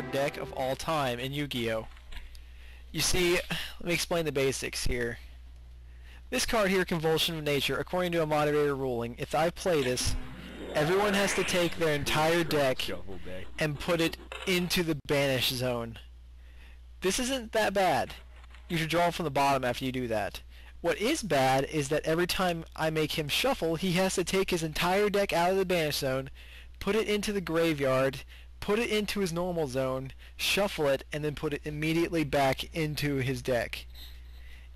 card deck of all time in Yu-Gi-Oh! You see, let me explain the basics here. This card here, Convulsion of Nature, according to a moderator ruling, if I play this, everyone has to take their entire deck and put it into the banished zone. This isn't that bad. You should draw from the bottom after you do that. What is bad is that every time I make him shuffle, he has to take his entire deck out of the banished zone, put it into the graveyard, put it into his normal zone, shuffle it, and then put it immediately back into his deck.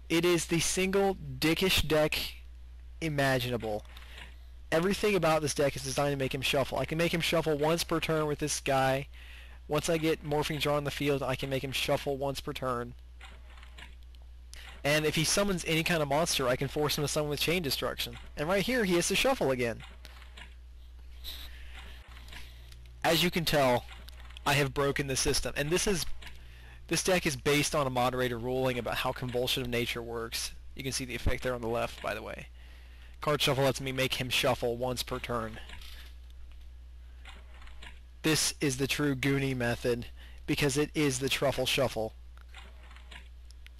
It is the single dickish deck imaginable. Everything about this deck is designed to make him shuffle. I can make him shuffle once per turn with this guy. Once I get Morphing Jar on the field, I can make him shuffle once per turn. And if he summons any kind of monster, I can force him to summon with Chain Destruction. And right here, he has to shuffle again. As you can tell, I have broken the system. And this deck is based on a moderator ruling about how Convulsion of Nature works. You can see the effect there on the left, by the way. Card Shuffle lets me make him shuffle once per turn. This is the true Goonie method, because it is the Truffle Shuffle.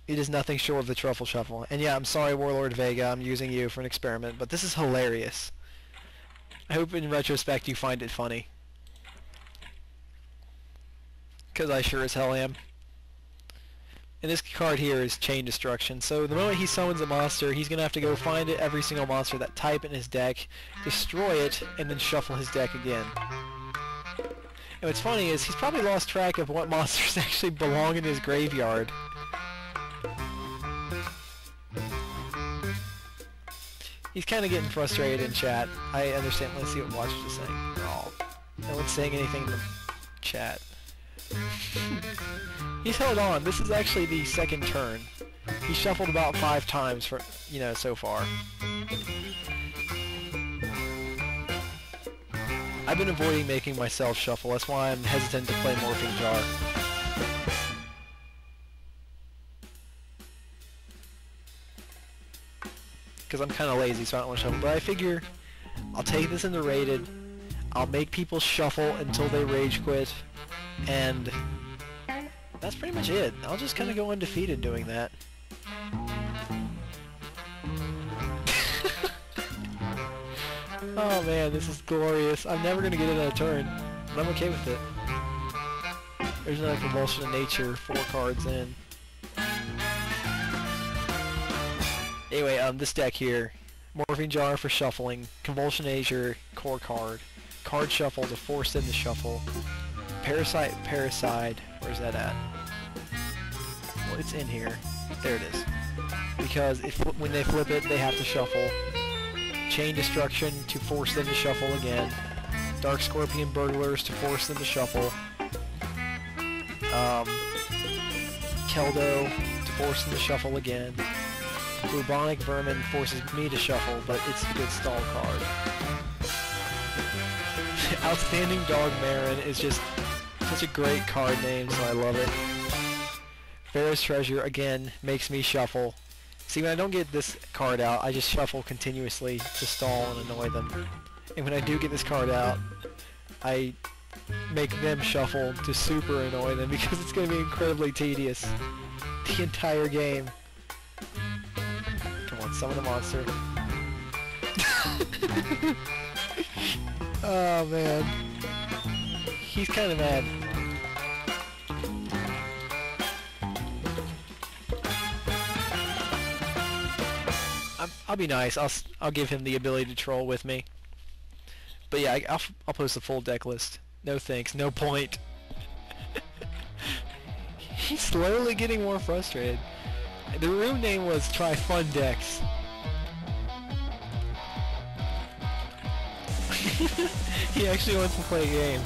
It is nothing short of the Truffle Shuffle. And yeah, I'm sorry, Warlord Vega, I'm using you for an experiment, but this is hilarious. I hope in retrospect you find it funny. Because I sure as hell am. And this card here is Chain Destruction, so the moment he summons a monster, he's going to have to go find it, every single monster of that type in his deck, destroy it, and then shuffle his deck again. And what's funny is he's probably lost track of what monsters actually belong in his graveyard. He's kind of getting frustrated in chat. I understand. Let's see what Watch is saying. Oh, no one's saying anything in the chat. He's held on. This is actually the second turn. He shuffled about 5 times for, so far. I've been avoiding making myself shuffle. That's why I'm hesitant to play Morphing Jar. Because I'm kind of lazy, so I don't want to shuffle. But I figure I'll take this into rated. I'll make people shuffle until they rage quit, and that's pretty much it. I'll just kind of go undefeated doing that. Oh man, this is glorious. I'm never going to get another turn, but I'm okay with it. There's another Convulsion of Nature, 4 cards in. Anyway, this deck here, Morphing Jar for shuffling, Convulsion of Nature, core card, Card Shuffle to force them to shuffle, Parasite, where's that at? Well, it's in here. There it is. Because when they flip it, they have to shuffle. Chain Destruction to force them to shuffle again. Dark Scorpion Burglars to force them to shuffle. Keldo to force them to shuffle again. Bubonic Vermin forces me to shuffle, but it's a good stall card. Outstanding Dog Marin is just such a great card name, so I love it. Pharaoh's Treasure, again, makes me shuffle. See, when I don't get this card out, I just shuffle continuously to stall and annoy them. And when I do get this card out, I make them shuffle to super annoy them because it's going to be incredibly tedious. The entire game. Come on, summon a monster. Oh man. He's kind of mad. I'll be nice. I'll give him the ability to troll with me. But yeah, I'll post the full deck list. No thanks. No point. He's slowly getting more frustrated. The room name was Try Fun Decks. He actually wants to play a game.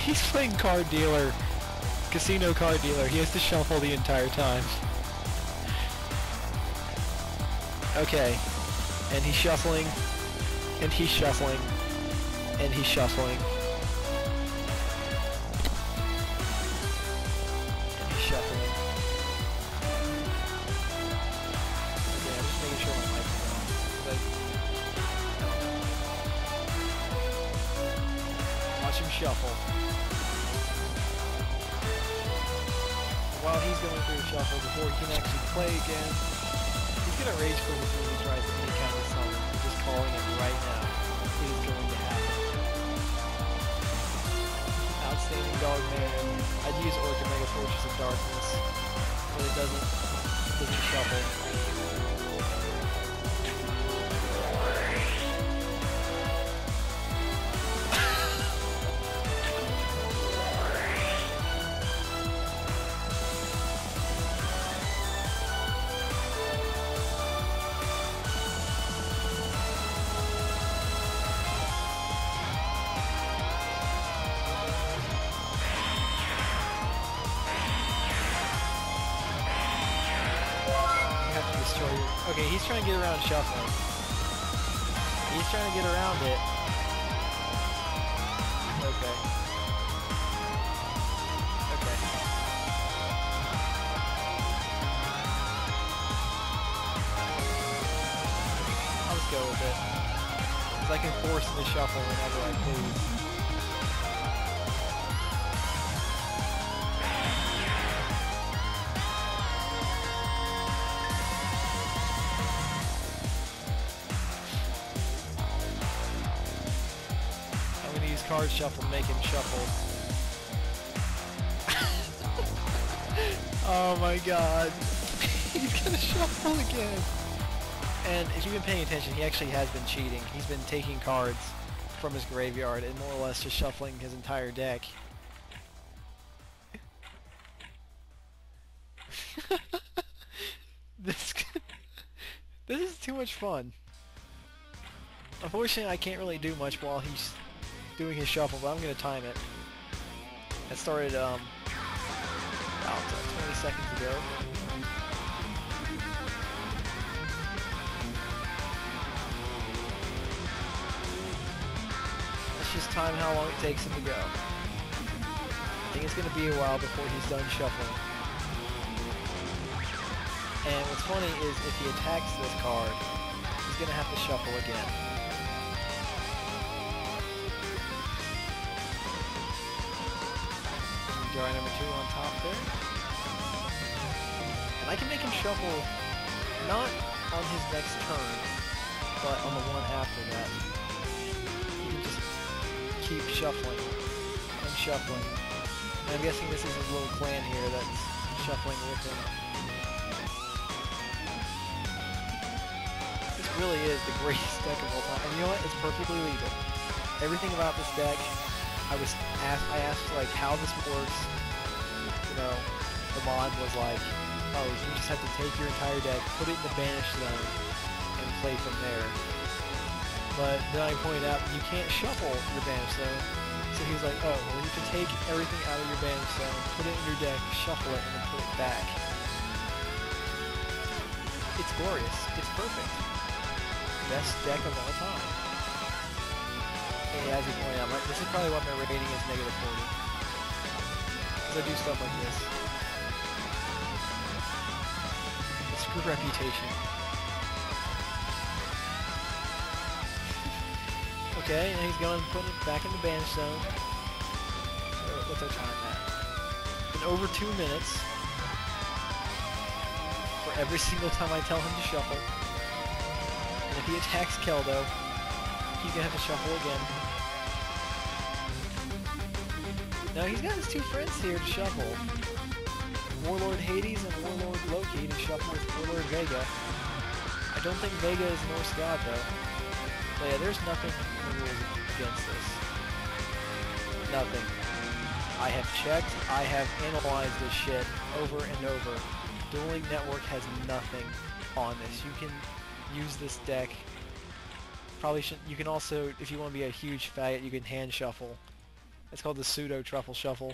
He's playing Card Dealer. Casino Card Dealer. He has to shuffle the entire time. Okay. And he's shuffling. And he's shuffling. And he's shuffling. And he's shuffling. Okay, I'm just making sure my mic is on. Watch watch him shuffle. While he's going through the shuffle before he can actually play again, he's gonna rage quit as soon as he tries any kind of summon. I'm just calling it right now. It is going to happen. Outstanding dog man. I'd use Orca Mega Fortress of Darkness, but it doesn't shuffle. Okay, he's trying to get around shuffling. He's trying to get around it. Okay. Okay. I'll just go with it. Because I can force him to shuffle whenever I please. Card shuffle, make him shuffle. Oh my god. He's gonna shuffle again. And if you've been paying attention, he actually has been cheating. He's been taking cards from his graveyard and more or less just shuffling his entire deck. This is too much fun. Unfortunately, I can't really do much while he's doing his shuffle, but I'm going to time it. It started, about 20 seconds ago. Let's just time how long it takes him to go. I think it's going to be a while before he's done shuffling. And what's funny is if he attacks this card, he's going to have to shuffle again. Jar number 2 on top there. And I can make him shuffle not on his next turn, but on the one after that. He can just keep shuffling and shuffling. And I'm guessing this is his little clan here that's shuffling with him. This really is the greatest deck of all time. And you know what? It's perfectly legal. Everything about this deck, I asked like how this works. You know, the mod was like, oh, you just have to take your entire deck, put it in the banished zone, and play from there. But then I pointed out you can't shuffle your banished zone. So he was like, oh, well you can take everything out of your banished zone, put it in your deck, shuffle it, and then put it back. It's glorious. It's perfect. Best deck of all time. As you pointed out, this is probably why my rating is -40. Because I do stuff like this. It's good reputation. Okay, and he's going, putting it back in the banished zone. What's our time at? In over 2 minutes. For every single time I tell him to shuffle. And if he attacks Keldo, he's going to have to shuffle again. Now he's got his 2 friends here to shuffle. Warlord Hades and Warlord Loki to shuffle with Warlord Vega. I don't think Vega is a Norse god though. But yeah, there's nothing in the rules against this. Nothing. I have checked, I have analyzed this shit over and over. Dueling Network has nothing on this. You can use this deck. Probably should. You can also, if you want to be a huge faggot, you can hand shuffle. It's called the pseudo truffle shuffle.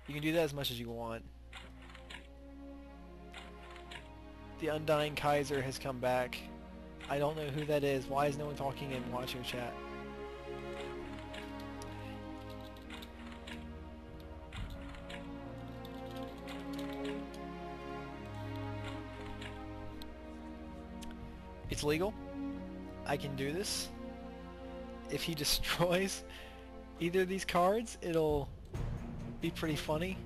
You can do that as much as you want. The Undying Kaiser has come back. I don't know who that is. Why is no one talking in watching chat? It's legal. I can do this. if he destroys either of these cards, it'll be pretty funny.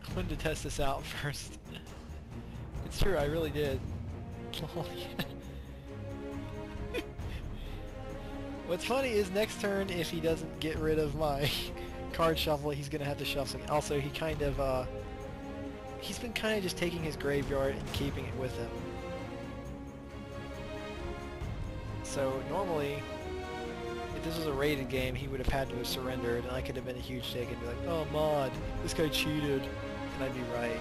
I wanted to test this out first. It's true, I really did. What's funny is next turn, if he doesn't get rid of my card shuffle, he's gonna have to shuffle. Also, he kind of, he's been kind of just taking his graveyard and keeping it with him. So normally, if this was a rated game, he would have had to have surrendered, and I could have been a huge take and be like, oh mod, this guy cheated, and I'd be right.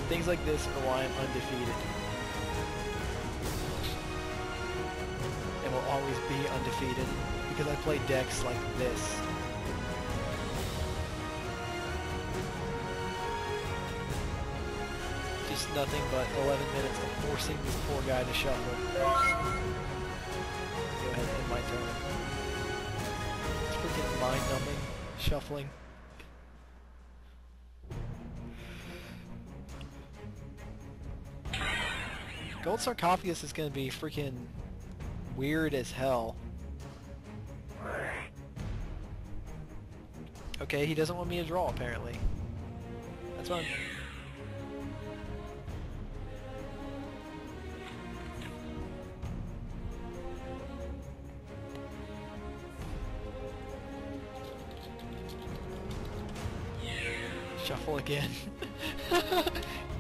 Things like this are why I'm undefeated. And will always be undefeated, because I play decks like this. Just nothing but 11 minutes of forcing this poor guy to shuffle. Go ahead and end my turn. It's freaking mind-numbing, shuffling. Gold Sarcophagus is going to be freaking weird as hell. Okay, he doesn't want me to draw, apparently. That's fine. Shuffle again.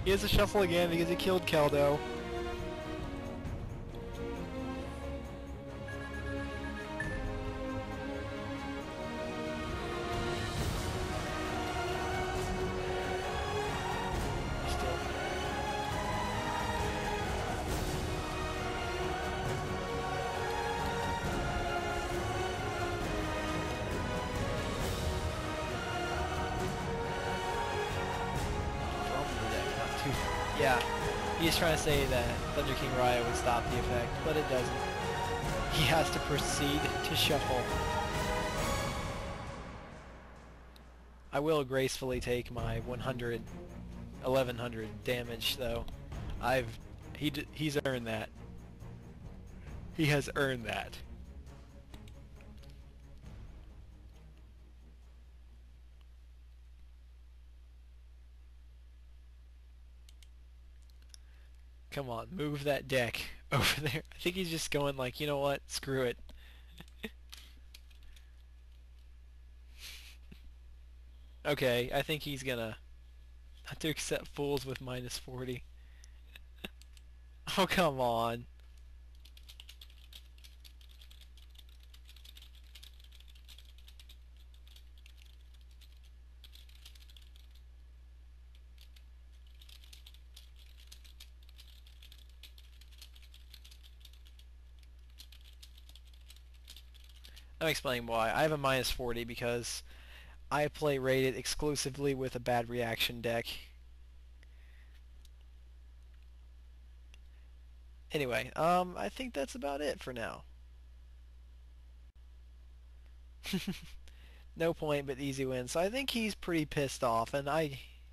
He has to shuffle again because he killed Keldo. Yeah, he's trying to say that Thunder King Raya would stop the effect, but it doesn't. He has to proceed to shuffle. I will gracefully take my 1100 damage, though. He's earned that. He has earned that. Come on, move that deck over there. I think he's just going like, you know what, screw it. Okay, I think he's gonna have to accept fools with -40. Oh, come on. I'm explaining why. I have a -40 because I play rated exclusively with a bad reaction deck. Anyway, I think that's about it for now. No point, but easy win. So I think he's pretty pissed off, and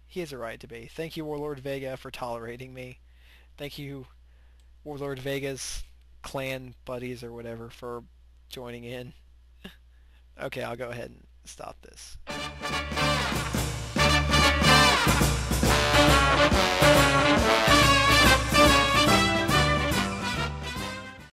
he has a right to be. Thank you, Warlord Vega, for tolerating me. Thank you, Warlord Vega's clan buddies or whatever, for joining in. Okay, I'll go ahead and stop this.